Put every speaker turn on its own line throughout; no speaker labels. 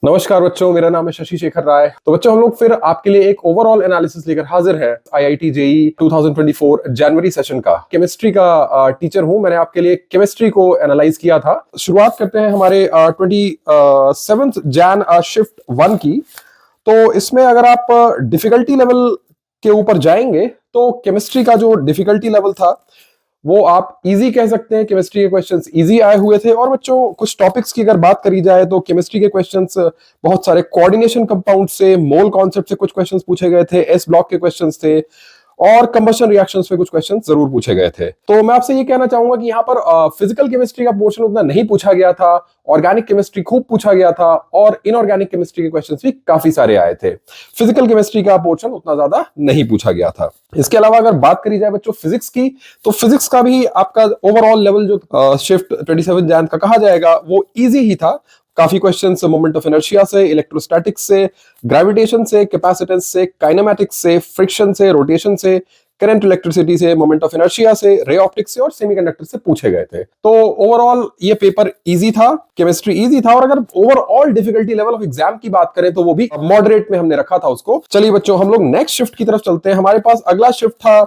नमस्कार बच्चों, मेरा नाम है शशि शेखर राय। तो बच्चों, हम लोग फिर आपके लिए एक ओवरऑल एनालिसिस लेकर हाजिर हैं आईआईटी जेई 2024 जनवरी सेशन का। केमिस्ट्री का टीचर हूं, मैंने आपके लिए केमिस्ट्री को एनालाइज किया था। शुरुआत करते हैं हमारे 27 जैन शिफ्ट 1 की। तो इसमें अगर आप डिफिकल्टी लेवल के ऊपर जाएंगे तो केमिस्ट्री का जो डिफिकल्टी लेवल था वो आप इजी कह सकते हैं। केमिस्ट्री के क्वेश्चंस इजी आए हुए थे। और बच्चों, कुछ टॉपिक्स की अगर बात करी जाए तो केमिस्ट्री के क्वेश्चंस बहुत सारे कोऑर्डिनेशन कंपाउंड से, मोल कॉन्सेप्ट से कुछ क्वेश्चंस पूछे गए थे, एस ब्लॉक के क्वेश्चंस थे और कंबशन रिएक्शंस पे कुछ क्वेश्चंस जरूर पूछे गए थे। तो मैं आपसे ये कहना चाहूंगा कि यहाँ पर फिजिकल केमिस्ट्री का पोर्शन उतना नहीं पूछा गया था, ऑर्गेनिक केमिस्ट्री खूब पूछा गया था और इनऑर्गेनिक केमिस्ट्री के क्वेश्चंस भी काफी सारे आए थे। फिजिकल केमिस्ट्री का पोर्शन उतना ज्यादा नहीं पूछा गया था। इसके अलावा अगर बात करी जाए बच्चों फिजिक्स की, तो फिजिक्स का भी आपका ओवरऑल लेवल जो शिफ्ट 27 जैन का कहा जाएगा वो इजी ही था। काफी क्वेश्चंस मोमेंट ऑफ इनर्शिया से, इलेक्ट्रोस्टैटिक्स से, ग्रेविटेशन से, कैपेसिटेंस से, काइनेमैटिक्स से, फ्रिक्शन से, रोटेशन से, करंट इलेक्ट्रिसिटी से, मोमेंट ऑफ इनर्शिया से, रे ऑप्टिक्स से और सेमीकंडक्टर से पूछे गए थे। तो ओवरऑल ये पेपर इजी था, केमिस्ट्री इजी था। और अगर overall difficulty level of exam की बात करें तो वो भी मॉडरेट में हमने रखा था उसको। चलिए बच्चों, हम लोग नेक्स्ट शिफ्ट की तरफ चलते हैं। हमारे पास अगला शिफ्ट था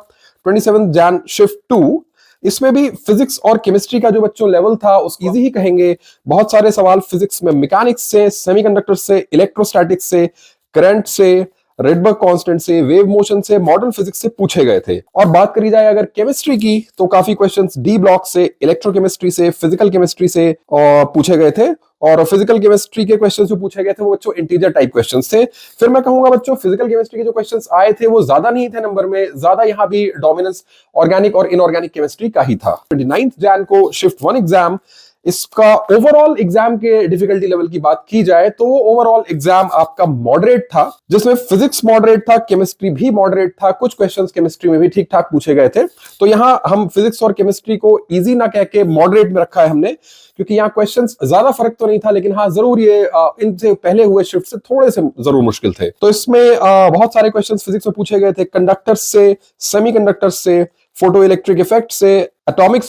27 जैन शिफ्ट 2। इसमें भी फिजिक्स और केमिस्ट्री का जो बच्चों लेवल था उस इजी ही कहेंगे। बहुत सारे सवाल फिजिक्स में मैकेनिक्स से, सेमीकंडक्टर से, इलेक्ट्रोस्टैटिक्स से, करंट से, रेडबर्ग कांस्टेंट से, वेव मोशन से, मॉडर्न फिजिक्स से पूछे गए थे। और बात करी जाए अगर केमिस्ट्री की तो काफी क्वेश्चंस डी ब्लॉक से, इलेक्ट्रोकेमिस्ट्री से, फिजिकल केमिस्ट्री से पूछे गए थे। और फिजिकल केमिस्ट्री के क्वेश्चंस जो पूछे गए थे वो बच्चों इंटीजर टाइप क्वेश्चंस थे। फिर मैं कहूंगा बच्चों फिजिकल केमिस्ट्री के जो क्वेश्चंस आए थे वो ज्यादा नहीं थे नंबर में, ज्यादा यहाँ भी डोमिनेंस ऑर्गेनिक और इनऑर्गेनिक केमिस्ट्री का ही था। 29 जैन को शिफ्ट 1 एग्जाम, इसका ओवरऑल एग्जाम के डिफिकल्टी लेवल की बात की जाए तो वो ओवरऑल एग्जाम आपका मॉडरेट था, जिसमें फिजिक्स मॉडरेट था, केमिस्ट्री भी मॉडरेट था, कुछ क्वेश्चंस केमिस्ट्री में भी ठीक ठाक पूछे गए थे। तो यहाँ हम फिजिक्स और केमिस्ट्री को इजी ना कह के मॉडरेट में रखा है हमने, क्योंकि यहाँ क्वेश्चंस ज्यादा फर्क तो नहीं था, लेकिन हाँ जरूर ये इनसे पहले हुए शिफ्ट से थोड़े से जरूर मुश्किल थे। तो इसमें बहुत सारे क्वेश्चंस फिजिक्स में पूछे गए थे, कंडक्टर्स से, सेमीकंडक्टर्स से, फोटो इलेक्ट्रिक इफेक्ट से, एटॉमिक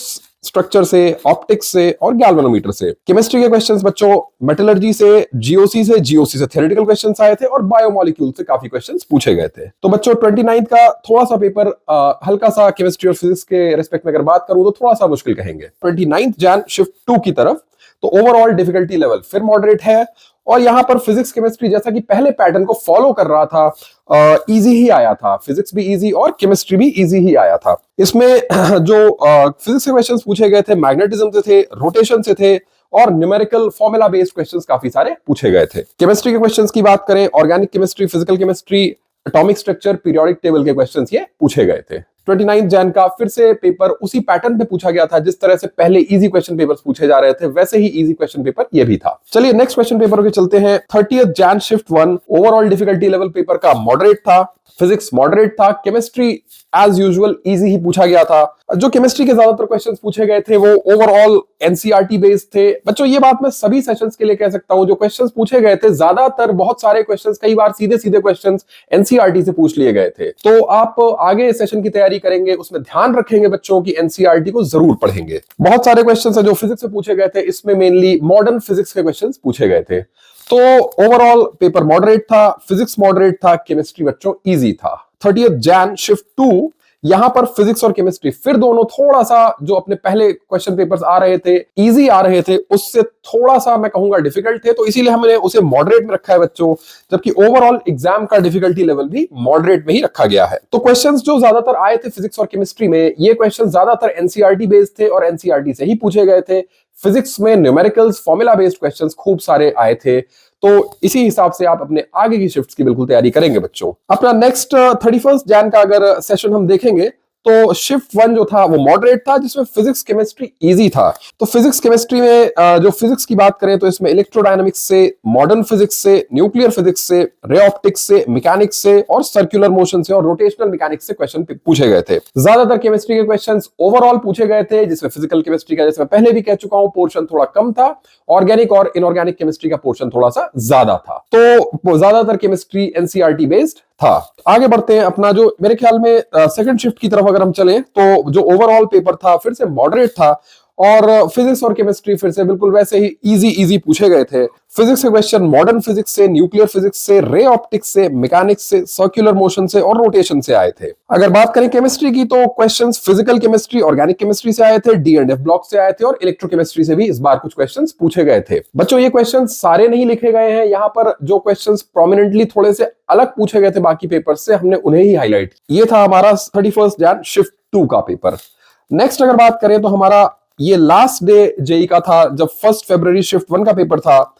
स्ट्रक्चर से, ऑप्टिक्स से और गैल्वेनोमीटर से। केमिस्ट्री के क्वेश्चंस बच्चों मेटलर्जी से, जीओसी से थ्योरेटिकल क्वेश्चंस आए थे और बायोमोलिक्यूल से काफी क्वेश्चंस पूछे गए थे। तो बच्चों 29 का थोड़ा सा पेपर हल्का सा केमिस्ट्री और फिजिक्स के रेस्पेक्ट में अगर बात करूं तो थोड़ा सा मुश्किल कहेंगे। 29 जैन शिफ्ट 2 की तरफ तो ओवरऑल डिफिकल्टी लेवल फिर मॉडरेट है। और यहां पर फिजिक्स केमिस्ट्री जैसा कि पहले पैटर्न को फॉलो कर रहा था, इजी ही आया था। फिजिक्स भी इजी और केमिस्ट्री भी इजी ही आया था। इसमें जो फिजिक्स के क्वेश्चंस पूछे गए थे मैग्नेटिज्म से थे, रोटेशन से थे और न्यूमेरिकल फॉर्मूला बेस्ड क्वेश्चंस काफी सारे पूछे गए थे। केमिस्ट्री के क्वेश्चंस की बात करें, organic chemistry, physical chemistry, atomic structure, periodic table के क्वेश्चंस ये पूछे गए थे। 29 जैन का फिर से पेपर उसी पैटर्न पे पूछा गया था, जिस तरह से पहले इजी क्वेश्चन पेपर्स पूछे जा रहे थे वैसे ही इजी क्वेश्चन पेपर ये भी था। चलिए नेक्स्ट क्वेश्चन पेपर के चलते हैं। 30 Jain shift 1 overall difficulty level paper का मॉडरेट था, फिजिक्स मॉडरेट था, केमिस्ट्री एज यूजुअल इजी ही पूछा गया था। जो केमिस्ट्री के ज्यादातर क्वेश्चंस पूछे गए थे वो ओवरऑल एनसीईआरटी बेस्ड थे। बच्चों ये बात मैं सभी सेशंस के लिए कह सकता हूं, जो क्वेश्चंस पूछे गए थे ज्यादातर, बहुत सारे क्वेश्चंस, कई बार सीधे सीधे क्वेश्चंस एनसीईआरटी से पूछ लिए गए थे। तो आप आगे सेशन की तैयारी करेंगे उसमें ध्यान रखेंगे बच्चों की एनसीईआरटी को जरूर पढ़ेंगे। बहुत सारे क्वेश्चंस है जो फिजिक्स से पूछे गए थे, इसमें मेनली मॉडर्न फिजिक्स के क्वेश्चंस पूछे गए थे। तो ओवरऑल पेपर मॉडरेट था, फिजिक्स मॉडरेट था, केमिस्ट्री बच्चों इजी था। 30 जैन शिफ्ट 2 यहां पर फिजिक्स और केमिस्ट्री फिर दोनों थोड़ा सा, जो अपने पहले क्वेश्चन पेपर्स आ रहे थे इजी आ रहे थे, उससे थोड़ा सा मैं कहूंगा डिफिकल्ट थे, तो इसीलिए हमने उसे मॉडरेट में रखा है बच्चों। जबकि ओवरऑल एग्जाम का डिफिकल्टी लेवल भी मॉडरेट में ही रखा गया है। तो क्वेश्चंस जो ज्यादातर आए थे फिजिक्स और केमिस्ट्री में, ये क्वेश्चन ज्यादातर एनसीईआरटी बेस्ड थे और एनसीईआरटी से ही पूछे गए थे। फिजिक्स में न्यूमेरिकल्स, फॉर्मूला बेस्ड क्वेश्चंस खूब सारे आए थे। तो इसी हिसाब से आप अपने आगे की शिफ्ट्स की बिल्कुल तैयारी करेंगे बच्चों। अपना नेक्स्ट 31 जैन का अगर सेशन हम देखेंगे तो शिफ्ट 1 जो था वो मॉडरेट था, जिसमें फिजिक्स केमिस्ट्री इजी था। तो फिजिक्स केमिस्ट्री में जो फिजिक्स की बात करें तो इसमें इलेक्ट्रोडायनामिक्स से, मॉडर्न फिजिक्स से, न्यूक्लियर फिजिक्स से, रे ऑप्टिक्स से, मैकेनिक्स से और सर्कुलर मोशन से और रोटेशनल मैकेनिक्स से क्वेश्चन पूछे गए थे। ज्यादातर केमिस्ट्री के क्वेश्चंस ओवरऑल पूछे गए थे, जिसमें फिजिकल केमिस्ट्री का, जैसे मैं पहले भी कह चुका हूं, पोर्शन थोड़ा कम था। ऑर्गेनिक और इनऑर्गेनिक केमिस्ट्री का पोर्शन थोड़ा सा ज्यादा था। तो ज्यादातर केमिस्ट्री एनसीईआरटी बेस्ड था। आगे बढ़ते हैं। अपना जो मेरे ख्याल में सेकंड शिफ्ट की तरफ अगर हम चलें तो जो ओवरऑल पेपर था फिर से मॉडरेट था और फिजिक्स और केमिस्ट्री फिर से बिल्कुल वैसे ही इजी पूछे गए थे। फिजिक्स के क्वेश्चन मॉडर्न फिजिक्स से, न्यूक्लियर फिजिक्स से, रे ऑप्टिक्स से, मैकेनिक्स से, सर्कुलर मोशन से और रोटेशन से आए थे। अगर बात करें केमिस्ट्री की तो questions physical chemistry, organic chemistry से आए थे, डी एंड एफ ब्लॉक से आए थे और इलेक्ट्रोकेमिस्ट्री से भी इस बार कुछ क्वेश्चंस पूछे गए थे। बच्चों ये क्वेश्चंस सारे नहीं लिखे गए हैं, यहाँ पर जो क्वेश्चंस प्रोमिनेंटली थोड़े से अलग पूछे गए थे बाकी पेपर से, हमने उन्हें ही हाईलाइट। ये था हमारा 31 जैन शिफ्ट 2 का पेपर। नेक्स्ट अगर बात करें तो हमारा ये लास्ट डे जेई का था जब 1 फरवरी शिफ्ट 1 का पेपर था,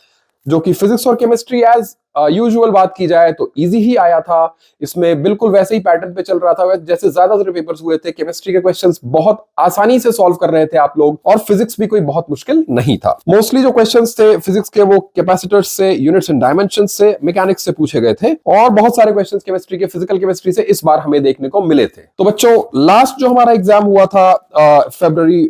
जो कि फिजिक्स और केमिस्ट्री एज यूजुअल बात की जाए तो इजी ही आया था। इसमें बिल्कुल वैसे ही पैटर्न पे चल रहा था जैसे ज्यादातर पेपर्स हुए थे। केमिस्ट्री के क्वेश्चंस बहुत आसानी से सॉल्व कर रहे थे आप लोग, और फिजिक्स भी कोई बहुत मुश्किल नहीं था। मोस्टली जो क्वेश्चंस थे फिजिक्स के वो कैपेसिटर्स से, यूनिट्स एंड डायमेंशंस से, मैकेनिक्स से पूछे गए थे, और बहुत सारे क्वेश्चंस केमिस्ट्री के, फिजिकल केमिस्ट्री से इस बार हमें देखने को मिले थे। तो बच्चों लास्ट जो हमारा एग्जाम हुआ था फरवरी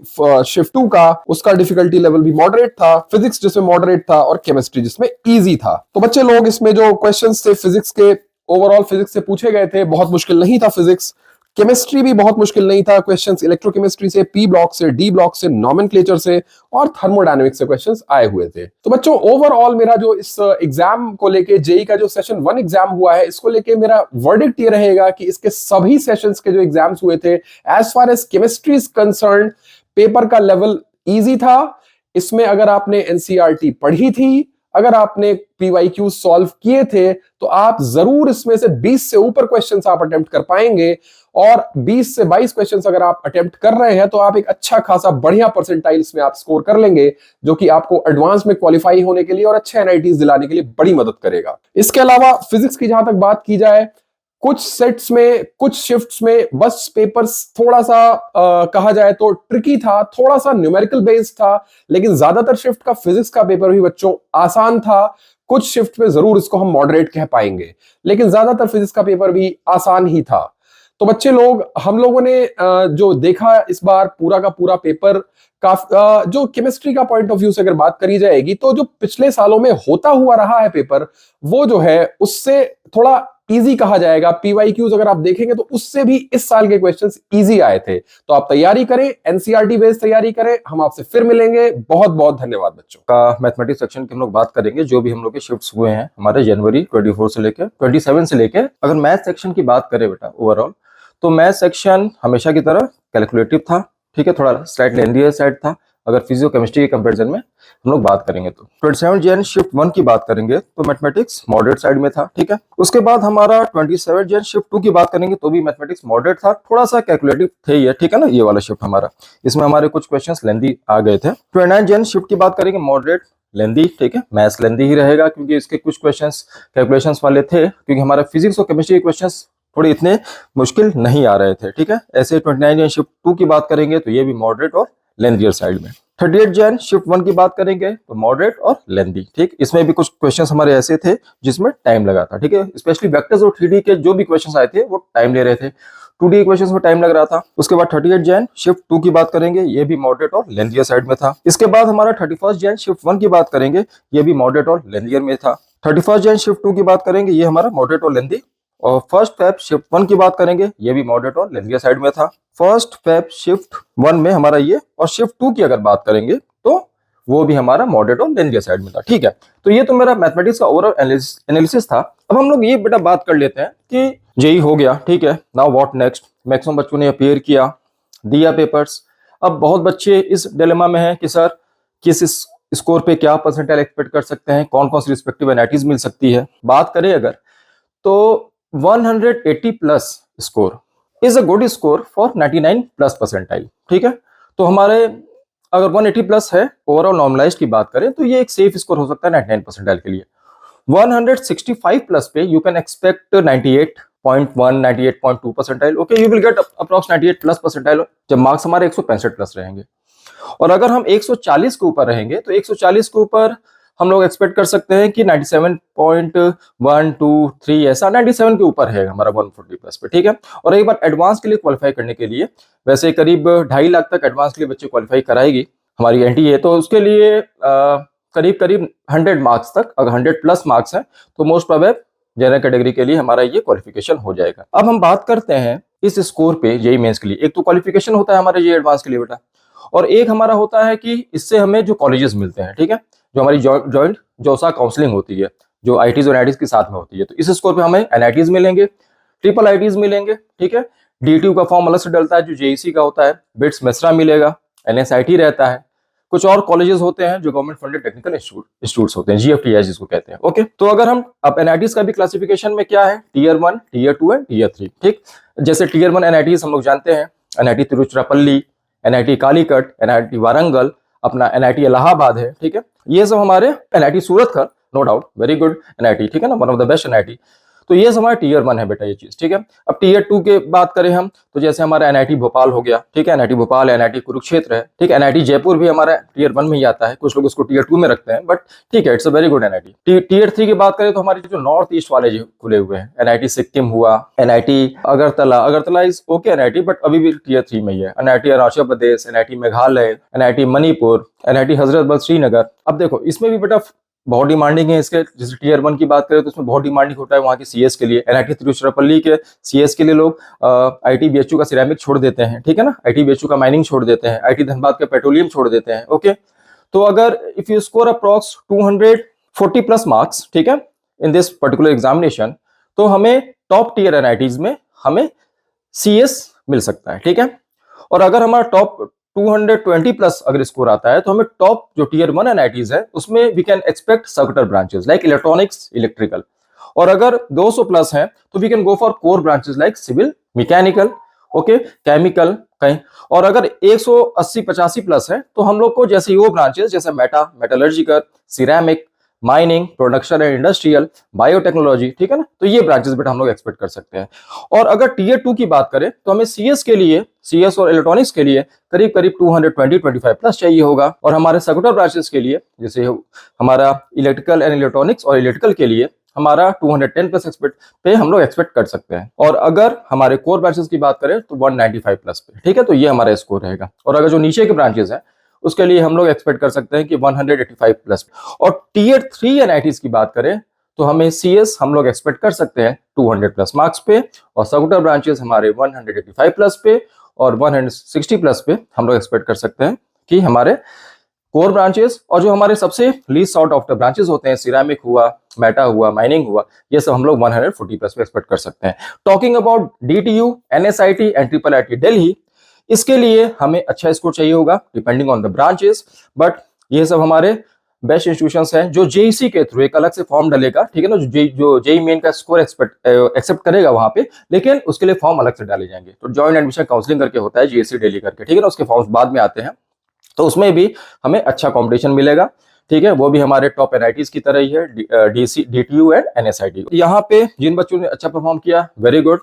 शिफ्ट 2 का, उसका डिफिकल्टी लेवल भी मॉडरेट था। फिजिक्स जिसमें मॉडरेट था और केमिस्ट्री जिसमें इजी था। तो बच्चे लोग इसमें जो क्वेश्चंस थे फिजिक्स के, ओवरऑल फिजिक्स से पूछे गए थे, बहुत मुश्किल नहीं था फिजिक्स। केमिस्ट्री भी बहुत मुश्किल नहीं था। क्वेश्चंस इलेक्ट्रोकेमिस्ट्री से, पी ब्लॉक से, डी ब्लॉक से, नॉमेनक्लेचर से और थर्मोडायनेमिक्स से क्वेश्चंस आए हुए थे। तो बच्चों ओवरऑल मेरा जो इस एग्जाम को लेके, जेई का जो सेशन 1 एग्जाम हुआ है, इसको लेके मेरा वर्डिक्ट ये रहेगा कि इसके सभी सेशंस के जो एग्जाम्स हुए थे, as far as chemistry is concern, paper का लेवल इजी था। इसमें अगर आपने एनसीईआरटी पढ़ी थी, अगर आपने पीवाईक्यू सॉल्व किए थे, तो आप जरूर इसमें से 20 से ऊपर क्वेश्चंस आप अटेम्प्ट कर पाएंगे। और 20 से 22 क्वेश्चंस अगर आप अटेम्प्ट कर रहे हैं तो आप एक अच्छा खासा बढ़िया परसेंटाइल इसमें आप स्कोर कर लेंगे, जो कि आपको एडवांस में क्वालिफाई होने के लिए और अच्छे एनआईटीज दिलाने के लिए बड़ी मदद करेगा। इसके अलावा फिजिक्स की जहां तक बात की जाए, कुछ सेट्स में, कुछ शिफ्ट्स में बस पेपर्स थोड़ा सा कहा जाए तो ट्रिकी था, थोड़ा सा न्यूमेरिकल बेस्ड था, लेकिन ज्यादातर शिफ्ट का फिजिक्स का पेपर भी बच्चों आसान था। कुछ शिफ्ट में जरूर इसको हम मॉडरेट कह पाएंगे, लेकिन ज्यादातर फिजिक्स का पेपर भी आसान ही था। तो बच्चे लोग, हम लोगों ने जो देखा इस बार पूरा का पूरा पेपर, जो केमिस्ट्री का पॉइंट ऑफ व्यू से अगर बात करी जाएगी तो जो पिछले सालों में होता हुआ रहा है पेपर, वो जो है उससे थोड़ा इजी कहा जाएगा। पीवाईक्यूज अगर आप देखेंगे तो उससे भी इस साल के क्वेश्चंस इजी आए थे। तो आप तैयारी करें, एनसीईआरटी बेस्ड तैयारी करें। हम आपसे फिर मिलेंगे। बहुत बहुत धन्यवाद बच्चों
का। मैथमेटिक्स सेक्शन की हम लोग बात करेंगे, जो भी हम लोग के शिफ्ट्स हुए हैं हमारे जनवरी 24 से लेकर 27 से लेकर। अगर मैथ सेक्शन की बात करें बेटा ओवरऑल, तो मैथ सेक्शन हमेशा की तरह कैलकुलेटिव था, ठीक है, थोड़ा स्लाइट लेंथी साइड था अगर फिजियो केमिस्ट्री के कंपैरिजन में हम लोग बात करेंगे तो। 27 जैन शिफ्ट 1 की बात करेंगे तो मैथमेटिक्स मॉडरेट साइड में था, ठीक है। उसके बाद हमारा 27 जैन शिफ्ट 2 की बात करेंगे तो भी मैथमेटिक्स मॉडरेट था, थोड़ा सा कैलकुलेटिव थे ये, ठीक है ना। ये वाला शिफ्ट हमारा, इसमें हमारे कुछ क्वेश्चंस लेंथी आ गए थे। 29 जैन शिफ्ट की बात करेंगे, मॉडरेट लेंथी, ठीक है, मैथ्स लेंथी ही रहेगा क्योंकि इसके कुछ क्वेश्चंस कैलकुलेशंस वाले थे, क्योंकि हमारा फिजिक्स और केमिस्ट्री के क्वेश्चंस थोड़े इतने मुश्किल नहीं आ रहे थे, ठीक है। ऐसे 29 जैन शिफ्ट 2 की बात करेंगे तो ये भी मॉडरेट और लेंथियर साइड में। 38 जैन शिफ्ट 1 की बात करेंगे तो मॉडरेट और लेंथी, ठीक। इसमें भी कुछ क्वेश्चंस हमारे ऐसे थे जिसमें टाइम लगा था, ठीक है। स्पेशली वेक्टर्स और 3D के जो भी क्वेश्चंस आए थे वो टाइम ले रहे थे, 2D क्वेश्चंस में टाइम लग रहा था। उसके बाद 38 जैन शिफ्ट 2 की बात करेंगे, ये भी मॉडरेट और लेंथियर साइड में था। इसके बाद हमारा 31 जैन शिफ्ट 1 की बात करेंगे, ये भी मॉडरेट और लेंथियर में था। 31 जैन शिफ्ट 2 की बात करेंगे, ये हमारा मॉडरेट और लेंथी। और फर्स्ट फेब शिफ्ट 1 की बात करेंगे, ये भी मॉडरेट और लेंथियर साइड में था। फर्स्ट फेब शिफ्ट 1 में हमारा ये, और शिफ्ट 2 की अगर बात करेंगे तो वो भी हमारा मॉडरेट और लेंथियर साइड में था, ठीक है। तो ये तो मेरा मैथमेटिक्स का ओवरऑल एनालिसिस था। अब हम लोग ये बेटा बात कर लेते हैं कि जेई हो गया, ठीक है, नाउ व्हाट नेक्स्ट। मैक्सिमम बच्चों ने अपीयर किया, दिया पेपर्स। अब बहुत बच्चे इस डिलेमा में हैं कि सर किस स्कोर पे क्या परसेंटाइल एक्सपेक्ट कर सकते हैं, कौन कौन सी रिस्पेक्टिव एनआईटीज मिल सकती है। बात करें अगर तो 180 plus score is a good score for 99 plus percentile, ठीक है। तो हमारे अगर 180 प्लस है ओवरऑल नॉर्मलाइज्ड की बात करें तो ये एक सेफ स्कोर हो सकता है 99 परसेंटाइल के लिए। 165 प्लस पे you can expect 98.1 98.2 percentile, okay, you will get approx 98 plus percentile जब मार्क्स हमारे 165 प्लस रहेंगे। और अगर हम 140 के ऊपर रहेंगे तो 140 के ऊपर हम लोग एक्सपेक्ट कर सकते हैं कि 97.123 ऐसा 97 के ऊपर है हमारा 140 प्लस पे, ठीक है। और एक बार एडवांस के लिए क्वालिफाई करने के लिए, वैसे करीब 2.5 लाख तक एडवांस के लिए बच्चे क्वालिफाई कराएगी हमारी एनटीए, तो उसके लिए करीब करीब 100 मार्क्स तक, अगर 100 प्लस मार्क्स हैं तो मोस्ट प्रोबेबल जनरल कैटेगरी के लिए हमारा ये क्वालिफिकेशन हो जाएगा। अब हम बात करते हैं इस स्कोर पे जेईई मेंस के लिए। एक तो क्वालिफिकेशन होता है हमारे जेईई एडवांस के लिए बेटा, और एक हमारा होता है कि इससे हमें जो कॉलेजेस मिलते हैं, ठीक है, जो हमारी जॉइंट जोसा काउंसलिंग होती है, जो आईटीज और एनआईटीज के साथ में होती है, तो इस स्कोर पे हमें एनआईटीज मिलेंगे, ट्रिपल आईटीज मिलेंगे, ठीक है। डीटीयू का फॉर्म अलग से डलता है जो जेईसी का होता है, बिट्स मेसरा मिलेगा, एनएसआईटी रहता है, कुछ और कॉलेजेस होते हैं जो गवर्नमेंट फंडेड टेक्निकल इंस्टीट्यूट्स होते हैं, जीएफटीआई जिसको कहते हैं। ओके, तो अगर हम अब एनआईटीज का भी क्लासिफिकेशन में क्या है, टीयर 1, टीयर 2 एंड टीयर 3, ठीक। जैसे टीयर 1 एनआईटीज हम लोग जानते हैं, NIT Tiruchirappalli, NIT Calicut, NIT Warangal, अपना एनआईटी इलाहाबाद है, ठीक है। ये सब हमारे एनआईटी सूरत का, no doubt very good NIT, ठीक है ना, one of the best NIT. तो ये हमारा टीयर 1 है बेटा, ये चीज, ठीक है। अब टीयर 2 के बात करें हम, तो जैसे हमारा एनआईटी भोपाल हो गया, ठीक है, एनआईटी भोपाल, एनआईटी कुरुक्षेत्र है, ठीक है, एनआईटी जयपुर भी हमारा टीयर 1 में ही आता है, कुछ लोग उसको टीयर 2 में रखते हैं, बट ठीक है, it's a very good NIT. Tier 3 की बात करें तो हमारे जो नॉर्थ ईस्ट वाले जो खुले हुए हैं, एनआईटी सिक्किम हुआ, NIT Agartala is okay NIT, but अभी भी टीयर 3 में ही है, NIT Arunachal Pradesh, NIT Meghalaya, NIT Manipur, NIT Hazratbal Srinagar. अब देखो इसमें भी बेटा बहुत डिमांडिंग है इसके, जैसे टीयर 1 की बात करें तो उसमें बहुत डिमांडिंग होता है वहाँ के सीएस के लिए, एनआईटी तिरुचिरापल्ली के सीएस के लिए लोग आईटीबीएचयू का सिरेमिक छोड़ देते हैं, ठीक है ना, आईटीबीएचयू का माइनिंग छोड़ देते हैं, आईटी धनबाद का पेट्रोलियम छोड़ देते हैं। ओके, तो अगर if you score approx 240 plus marks, ठीक है, इन दिस पर्टिकुलर एग्जामिनेशन, तो हमें टॉप टीयर एनआईटीज में हमें सीएस मिल सकता है, ठीक है। और अगर हमारा टॉप 220 प्लस अगर स्कोर आता है तो हमें टॉप जो टीयर 1 एनआईटीज है उसमें we can expect circuital branches like electronics, electrical. और अगर 200 प्लस है तो we can go for core branches like civil, mechanical, okay, chemical कहीं। और अगर 180-85 प्लस है तो हम लोग को जैसे वो ब्रांचेस जैसे metallurgical, ceramic, mining, production and industrial, biotechnology, ठीक है ना, तो ये ब्रांचेस बेटा हम लोग एक्सपेक्ट कर सकते हैं। और अगर टीयर 2 की बात करें तो हमें सीएस के लिए, सीएस और इलेक्ट्रॉनिक्स के लिए करीब 220-25 प्लस चाहिए होगा। और हमारे सेक्टर ब्रांचेस के लिए जैसे हमारा इलेक्ट्रिकल एंड इलेक्ट्रॉनिक्स और इलेक्ट्रिकल के लिए हमारा 210 प्लस एक्सपेक्ट पे हम लोग एक्सपेक्ट कर सकते हैं। और अगर हमारे कोर ब्रांचेस की बात करें तो 195 प्लस पे, ठीक है, तो ये हमारा स्कोर रहेगा। और अगर जो नीचे के ब्रांचेस हैं उसके लिए हम लोग एक्सपेक्ट कर सकते हैं कि 185 प्लस। और टीयर 3 एनआईटीज की बात करें तो हमें सीएस हम लोग एक्सपेक्ट कर सकते हैं 200 प्लस मार्क्स पे, और सेक्टर ब्रांचेस हमारे 185 प्लस पे और 160 प्लस पे हम लोग एक्सपेक्ट कर सकते हैं कि हमारे कोर ब्रांचेस। और जो हमारे सबसे least sort of the branches होते हैं, सिरेमिक हुआ, मेटा हुआ, माइनिंग हुआ, ये सब हम लोग 140 प्लस पे एक्सपेक्ट कर सकते हैं। Talking about DTU, NSIT and triple IT Delhi, इसके लिए हमें अच्छा स्कोर चाहिए होगा depending on the branches, but ये सब हमारे बेस्ट इंस्टीट्यूशंस हैं जो जेईसी के थ्रू एक अलग से फॉर्म डलेगा, ठीक है ना, जो जेई मेन का स्कोर एक्सेप्ट करेगा वहां पे, लेकिन उसके लिए फॉर्म अलग से डाले जाएंगे। तो जॉइंट एडमिशन काउंसलिंग करके होता है जेईसी दिल्ली करके, ठीक है ना, उसके फॉर्म्स बाद में आते हैं, तो उसमें भी हमें अच्छा कॉम्पिटिशन मिलेगा, ठीक है। वो भी हमारे टॉप एनआईटीज की तरह ही है, डीटीयू एंड एनएसआईटी। यहाँ पे जिन बच्चों ने अच्छा परफॉर्म किया, वेरी गुड,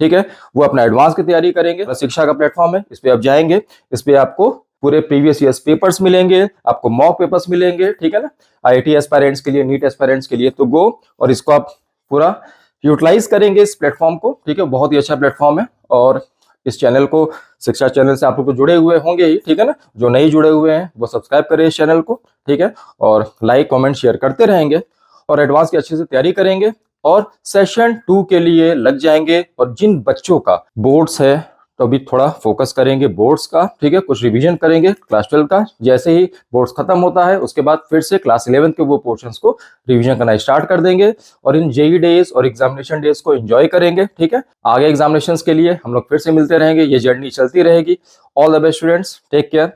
ठीक है, वो अपना एडवांस की तैयारी करेंगे। शिक्षा का प्लेटफॉर्म है, इस पे आप जाएंगे, इस पे आपको पूरे प्रीवियस ईयर्स पेपर्स मिलेंगे, आपको मॉक पेपर्स मिलेंगे, ठीक है ना, आईआईटी एस्पायरेंट्स के लिए, नीट एस्पायरेंट्स के लिए, तो गो और इसको आप पूरा यूटिलाइज करेंगे इस प्लेटफॉर्म को, ठीक है। बहुत ही अच्छा प्लेटफॉर्म है और इस चैनल को, शिक्षा चैनल से आप लोग जुड़े हुए होंगे ही, ठीक है ना, जो नहीं जुड़े हुए हैं वो सब्सक्राइब करें इस चैनल को, ठीक है, और लाइक कमेंट शेयर करते रहेंगे और एडवांस की अच्छे से तैयारी करेंगे और सेशन 2 के लिए लग जाएंगे। और जिन बच्चों का बोर्ड्स है तो अभी थोड़ा फोकस करेंगे बोर्ड्स का, ठीक है, कुछ रिवीजन करेंगे क्लास 12 का, जैसे ही बोर्ड्स खत्म होता है उसके बाद फिर से क्लास 11 के वो पोर्शंस को रिवीजन करना स्टार्ट कर देंगे और इन जेई डेज और एग्जामिनेशन डेज को एंजॉय करेंगे, ठीक है। आगे एग्जामिनेशंस के लिए हम लोग फिर से मिलते रहेंगे, ये जर्नी चलती रहेगी। All the best students, take care.